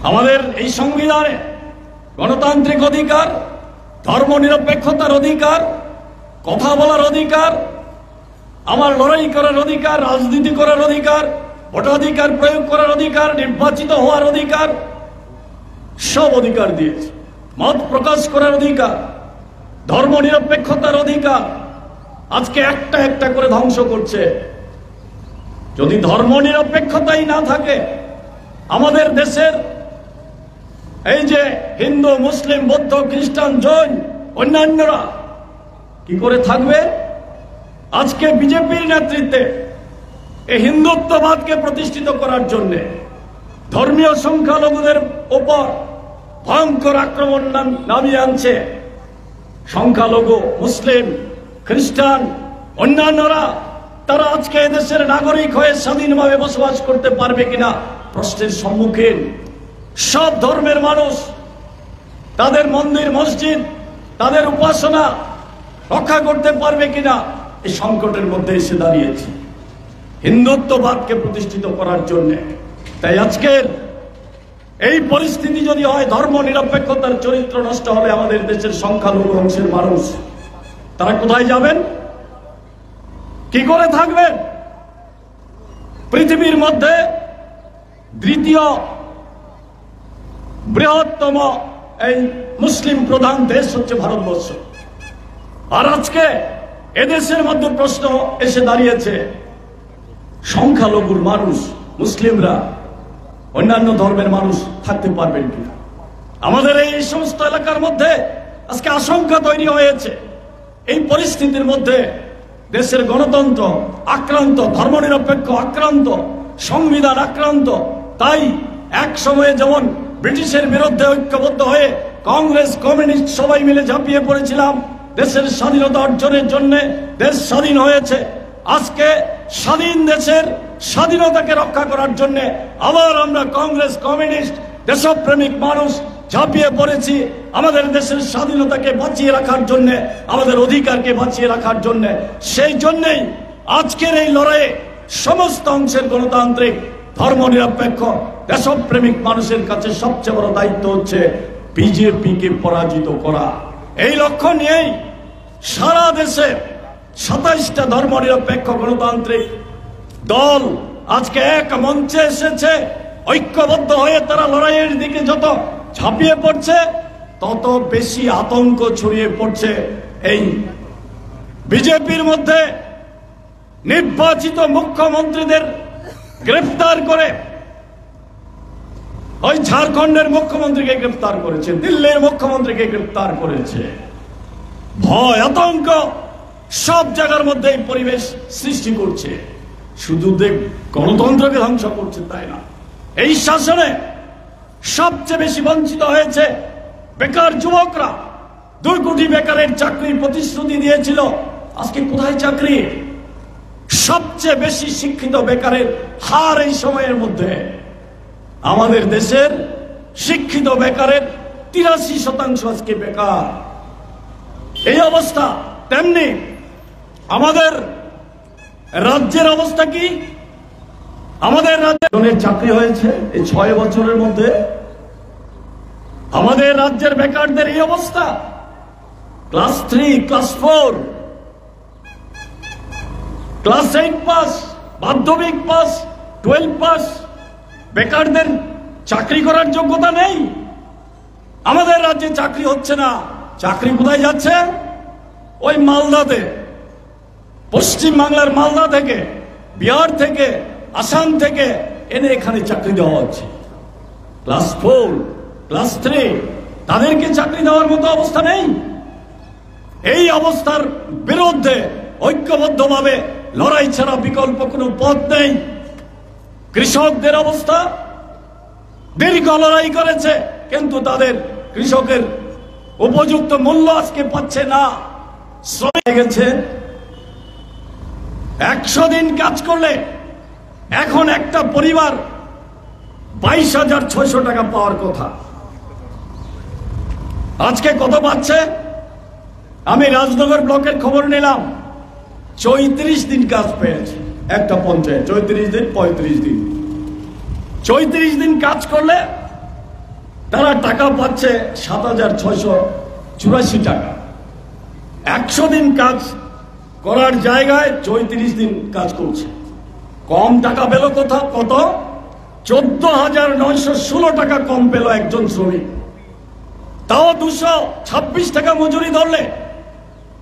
আমাদের এই সংবিধানে গণতান্ত্রিক অধিকার, ধর্মনিরপেক্ষতার অধিকার, কথা বলার অধিকার, আমার লড়াই করার অধিকার, রাজনীতি করার অধিকার, ভোটাধিকার প্রয়োগ করার অধিকার, নির্বাচিত হওয়ার অধিকার, সব অধিকার দিয়েছে। মত প্রকাশ করার অধিকার, ধর্মনিরপেক্ষতার অধিকার, আজকে একটা একটা করে ধ্বংস করছে। যদি ধর্মনিরপেক্ষতাই না থাকে, আমাদের দেশের এই যে হিন্দু, মুসলিম, বৌদ্ধ, খ্রিস্টান, জৈন, অন্যান্যরা কি করে থাকবে? আজকে বিজেপির নেতৃত্বে এই হিন্দুত্ববাদকে প্রতিষ্ঠিত করার জন্য ধর্মীয় সংখ্যালঘুদের উপর ভয়ঙ্কর আক্রমণ নামিয়ে আনছে। সংখ্যালঘু, মুসলিম, খ্রিস্টান, অন্যান্যরা তারা আজকে এদেশের নাগরিক হয়ে স্বাধীনভাবে বসবাস করতে পারবে কিনা প্রশ্নের সম্মুখীন। সব ধর্মের মানুষ তাদের মন্দির, মসজিদ, তাদের উপাসনা রক্ষা করতে পারবে কিনা এই সংকটের মধ্যে এসে দাঁড়িয়েছে হিন্দুত্ববাদকে প্রতিষ্ঠিত করার জন্য। তাই আজকের এই পরিস্থিতি যদি হয়, ধর্ম নিরপেক্ষতার চরিত্র নষ্ট হলে আমাদের দেশের সংখ্যালঘু অংশের মানুষ তারা কোথায় যাবেন? কি করে থাকবেন? পৃথিবীর মধ্যে দ্বিতীয় বৃহত্তম এই মুসলিম প্রধান দেশ হচ্ছে ভারতবর্ষ। আর আজকে এদেশের মধ্যে প্রশ্ন এসে দাঁড়িয়েছে, সংখ্যালঘুর মানুষ, মুসলিমরা, অন্যান্য ধর্মের মানুষ থাকতে পারবেন কিনা? আমাদের এই সমস্ত এলাকার মধ্যে আজকে আশঙ্কা তৈরি হয়েছে। এই পরিস্থিতির মধ্যে দেশের গণতন্ত্র আক্রান্ত, ধর্মনিরপেক্ষ আক্রান্ত, সংবিধান আক্রান্ত। তাই এক সময়ে যেমন ব্রিটিশের বিরুদ্ধে ঐক্যবদ্ধ হয়ে কংগ্রেস, কমিউনিস্ট সবাই মিলে ঝাঁপিয়ে পড়েছিলাম দেশের স্বাধীনতা অর্জনের জন্য, দেশ স্বাধীন হয়েছে। আজকে স্বাধীন দেশের স্বাধীনতাকে রক্ষা করার জন্য আবার আমরা কংগ্রেস, কমিউনিস্ট, দেশপ্রেমিক মানুষ ঝাঁপিয়ে পড়েছি আমাদের দেশের স্বাধীনতাকে বাঁচিয়ে রাখার জন্য, আমাদের অধিকারকে বাঁচিয়ে রাখার জন্য। সেই জন্যই আজকের এই লড়াইয়ে সমস্ত অংশের গণতান্ত্রিক, ধর্মনিরপেক্ষ, দেশপ্রেমিক মানুষের কাছে সবচেয়ে বড় দায়িত্ব হচ্ছে বিজেপিকে পরাজিত করা। এই লক্ষ্য নিয়েই সারা দেশে 27টা ধর্মনিরপেক্ষ গণতান্ত্রিক দল আজকে এক মঞ্চে এসেছে। ঐক্যবদ্ধ হয়ে তারা লড়াইয়ের দিকে যত ঝাঁপিয়ে পড়ছে, তত বেশি আতঙ্ক ছড়িয়ে পড়ছে এই বিজেপির মধ্যে। নির্বাচিত মুখ্যমন্ত্রীদের গ্রেফতার করে, ওই ঝাড়খণ্ডের মুখ্যমন্ত্রীকে গ্রেফতার করেছে, দিল্লির মুখ্যমন্ত্রীকে গ্রেফতার করেছে। ভয়, আতঙ্ক সব জায়গার মধ্যে এই পরিবেশ সৃষ্টি করছে। শুধু গণতন্ত্রকে ধ্বংস করছে তাই না, এই শাসনে সবচেয়ে বেশি বঞ্চিত হয়েছে বেকার যুবকরা। 2 কোটি বেকারের চাকরির প্রতিশ্রুতি দিয়েছিল, আজকে কোথায় চাকরি? সবচেয়ে বেশি শিক্ষিত বেকারের হার এই সময়ের মধ্যে। আমাদের দেশের শিক্ষিত বেকারের 83% আজকে বেকার। এই অবস্থা। তেমনি আমাদের রাজ্যের অবস্থা কি? আমাদের রাজ্যে চাকরি হয়েছে এই 6 বছরের মধ্যে। আমাদের রাজ্যের বেকারদের এই অবস্থা। ক্লাস 3, ক্লাস 4, ক্লাস 8 পাস, মাধ্যমিক পাস, 12 পাস বেকারদের চাকরি করার যোগ্যতা নেই। আমাদের রাজ্যে চাকরি হচ্ছে না। চাকরি কোথায় যাচ্ছে? ওই মালদাতে, পশ্চিম বাংলার মালদা থেকে, বিহার থেকে, আসাম থেকে এনে এখানে চাকরি দেওয়া হচ্ছে। ক্লাস 4, ক্লাস 3 তাদেরকে চাকরি দেওয়ার মতো অবস্থা নেই। এই অবস্থার বিরুদ্ধে ঐক্যবদ্ধভাবে লড়াই ছাড়া বিকল্প কোনো পথ নেই। কৃষকদের অবস্থা, দীর্ঘ লড়াই করেছে কিন্তু তাদের কৃষকের উপযুক্ত মূল্য আজকে পাচ্ছে না। শ্রমিক গেছে 100 দিন কাজ করলে এখন একটা পরিবার 22,600 টাকা পাওয়ার কথা, আজকে কত পাচ্ছে? আমি রাজনগর ব্লকের খবর নিলাম, 34 দিন কাজ পেয়েছে একটা পঞ্চায়েত। 34 দিন, 35 দিন, 34 দিন কাজ করলে তারা টাকা পাচ্ছে 7,684 টাকা। 100 দিন কাজ করার জায়গায় 34 দিন কাজ করছে। কম টাকা পেল কত? 14,916 টাকা কম পেল একজন শ্রমিক। তাও 226 টাকা মজুরি ধরলে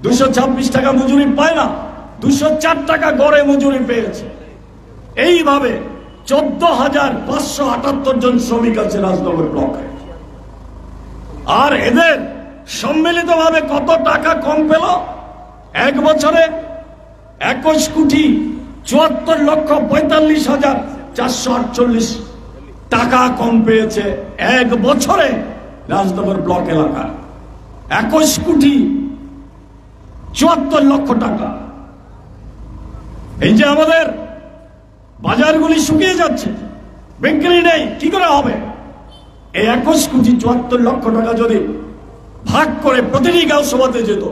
226 টাকা মজুরি পায় না, 204 টাকা গড়ে মজুরি পেয়েছে। এইভাবে 14,578 জন শ্রমিক আছে রাজনগর ব্লকে। আর এদের সম্মিলিতভাবে কত টাকা কম পেল? এক বছরে 21,74,45,448 টাকা কম পেয়েছে এক বছরে রাজনগর ব্লক এলাকা। 21,74,00,000 টাকা। এই যে আমাদের বাজারগুলি শুকিয়ে যাচ্ছে, বিক্রি নেই, কি করে হবে? এই 21,74,00,000 টাকা যদি ভাগ করে প্রতিটি গাঁওসভাতে যেত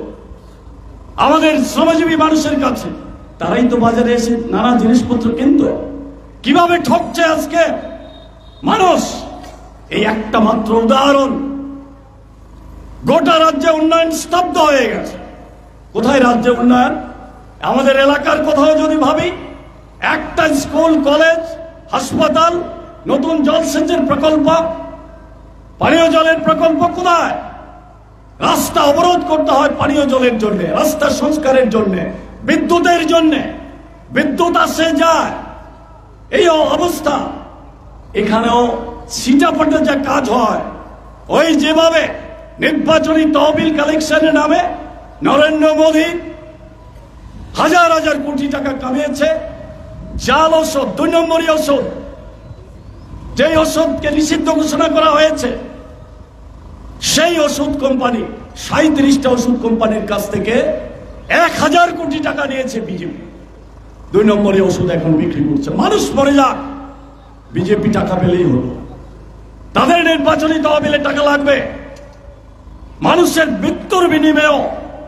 আমাদের শ্রমজীবী মানুষের কাছে, তারাই তো বাজারে এসে নানা জিনিসপত্র কিনত। কিভাবে ঠকছে আজকে মানুষ, এই একটা মাত্র উদাহরণ। গোটা রাজ্যে উন্নয়ন স্তব্ধ হয়ে গেছে। কোথায় রাজ্যে উন্নয়ন? আমাদের এলাকার কোথাও যদি ভাবি, একটা স্কুল, কলেজ, হাসপাতাল, নতুন জলসেচের প্রকল্প, পানীয় জলের প্রকল্প কোথায়? রাস্তা অবরোধ করতে হয় পানীয় জলের জন্য, রাস্তা সংস্কারের জন্য, বিদ্যুতের জন্য। বিদ্যুৎ আসে যায়, এই অবস্থা। এখানেও সিটাফাটা যা কাজ হয়, ওই যেভাবে নির্বাচনী তহবিল কালেকশনের নামে নরেন্দ্র মোদী হাজার হাজার কোটি টাকা কামিয়েছে। জাল ওষুধ, 2 নম্বরই ওষুধ, যে ওষুধকে নিষিদ্ধ ঘোষণা করা হয়েছে, সেই ওষুধ কোম্পানি 37টা ওষুধ কোম্পানির কাছ থেকে 1,000 কোটি টাকা নিয়েছে বিজেপি। 2 নম্বরই ওষুধ এখন বিক্রি করছে। মানুষ মরে যাক, বিজেপি টাকা পেলেই হলো। তাদের নির্বাচনী তহবিলে টাকা লাগবে। মানুষের মৃত্যুর বিনিময়েও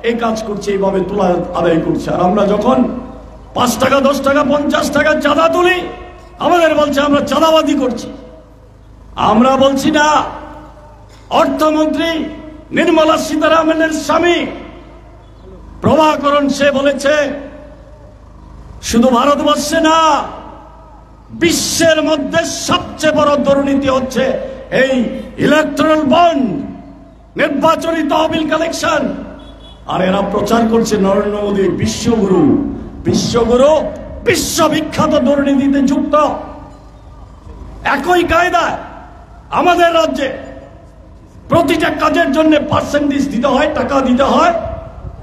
এই কাজ করছে, এইভাবে তোলা আদায় করছে। আর আমরা যখন 5 টাকা, 10 টাকা, 50 টাকা চাঁদা তুলি, আমাদের বলছে আমরা চাঁদাবাজি করছি। আমরা বলছি না। অর্থমন্ত্রী নির্মলা সীতারামনের স্বামী প্রভাকরণ, সে বলেছে শুধু ভারতবর্ষে না, বিশ্বের মধ্যে সবচেয়ে বড় দুর্নীতি হচ্ছে এই ইলেকট্রাল বন্ড, নির্বাচনী তহবিল কালেকশন। আর এরা প্রচার করছে নরেন্দ্র মোদী বিশ্বগুরু। বিশ্বগুরু বিশ্ববিখ্যাত দুর্নীতিতে যুক্ত। একই কায়দায় আমাদের রাজ্যে প্রতিটা কাজের জন্য পার্সেন্টেজ দিতে হয়, টাকা দিতে হয়।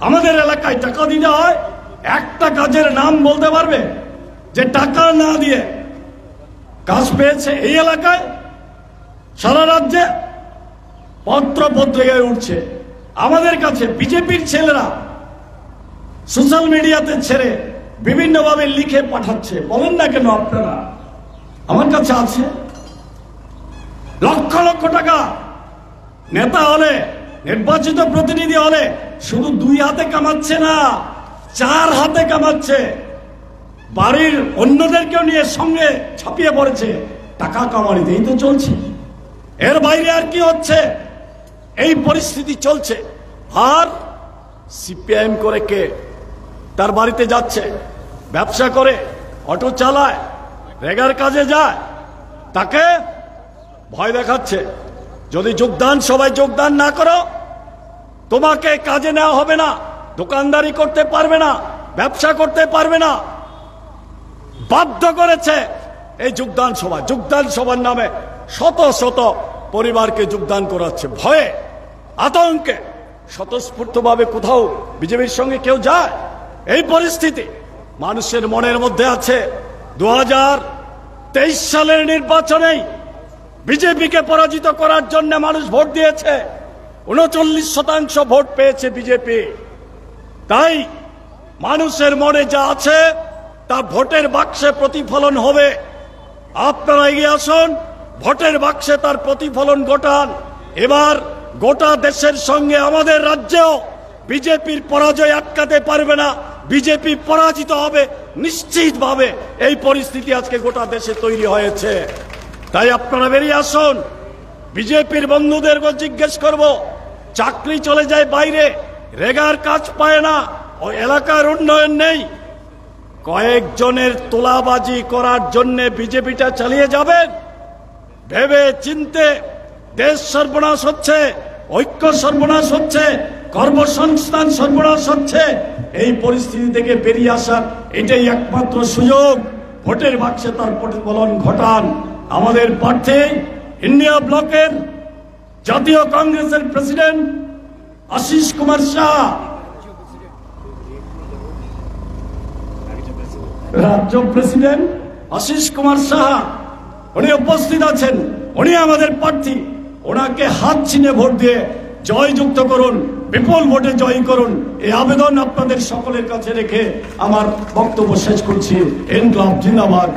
আমাদের এলাকায় টাকা দিতে হয়। একটা কাজের নাম বলতে পারবে যে টাকা না দিয়ে কাজ পেয়েছে এই এলাকায়? সারা রাজ্যে পত্র পত্রিকায় উঠছে। আমাদের কাছে বিজেপির ছেলেরা সোশ্যাল মিডিয়াতে ছেড়ে বিভিন্নভাবে লিখে পাঠাচ্ছে। বলেন না কেন আপনারা? আমার কাছে আছে লক্ষ লক্ষ টাকা। নেতা হলে, নির্বাচিত প্রতিনিধি হলে শুধু 2 হাতে কামাচ্ছে না, 4 হাতে কামাচ্ছে। বাড়ির অন্যদেরকেও নিয়ে সঙ্গে ছাপিয়ে পড়েছে টাকা কামানিতে। এই তো চলছে, এর বাইরে আর কি হচ্ছে? এই পরিস্থিতি চলছে। আর সিপিআইএম করে কে তার বাড়িতে যাচ্ছে, ব্যবসা করে, অটো চালায়, রেগার কাজে যায়, তাকে ভয় দেখাচ্ছে যদি সবাই যোগদান না করো তোমাকে কাজে নেওয়া হবে না, দোকানদারি করতে পারবে না, ব্যবসা করতে পারবে না। বাধ্য করেছে এই যোগদান সভার নামে শত শত পরিবারকে যোগদান করাচ্ছে। ভয়ে, আতঙ্কে স্বতঃস্ফূর্তভাবে কোথাও বিজেপির সঙ্গে কেউ যায়? এই পরিস্থিতি মানুষের মনের মধ্যে আছে। 2023 সালের নির্বাচনেই বিজেপিকে পরাজিত করার জন্য মানুষ ভোট দিয়েছে। 39% ভোট পেয়েছে বিজেপি। তাই মানুষের মনে যা আছে তা ভোটের বাক্সে প্রতিফলন হবে। আপনারা এগিয়ে আসুন, ভোটের বাক্সে তার প্রতিফলন ঘটান। এবার গোটা দেশের সঙ্গে আমাদের রাজ্যেও বিজেপির পরাজয় আটকাতে পারবে না, বিজেপি পরাজিত হবে নিশ্চিতভাবে। এই পরিস্থিতি আজকে গোটা দেশে তৈরি হয়েছে। তাই আপনারা বেরিয়ে আসুন, বিজেপির বন্ধুদেরকে জিজ্ঞেস করব, চাকরি চলে যায় বাইরে, রেগার কাজ পায় না, ওই এলাকার উন্নয়ন নেই, কয়েকজনের তোলাবাজি করার জন্য বিজেপিটা চালিয়ে যাবেন? ভেবে চিনতে, দেশ সর্বনাশ হচ্ছে, ঐক্য সর্বনাশ হচ্ছে, কর্মসংস্থান সর্বনাশ হচ্ছে। এই পরিস্থিতি থেকে বেরিয়ে আসার এটাই একমাত্র সুযোগ। ভোটের বাক্সে তার প্রতিফলন ঘটান। আমাদের প্রার্থী ইন্ডিয়া ব্লকের জাতীয় কংগ্রেসের প্রেসিডেন্ট আশিস কুমার শাহ, রাজ্য প্রেসিডেন্ট আশিস কুমার শাহ, উনি উপস্থিত আছেন। উনি আমাদের প্রার্থী। ওনাকে হাত ছিনে ভোট দিয়ে জয়যুক্ত করুন, বিপুল ভোটে জয়ী করুন। এই আবেদন আপনাদের সকলের কাছে রেখে আমার বক্তব্য শেষ করছি। ইনকলাব জিন্দাবাদ।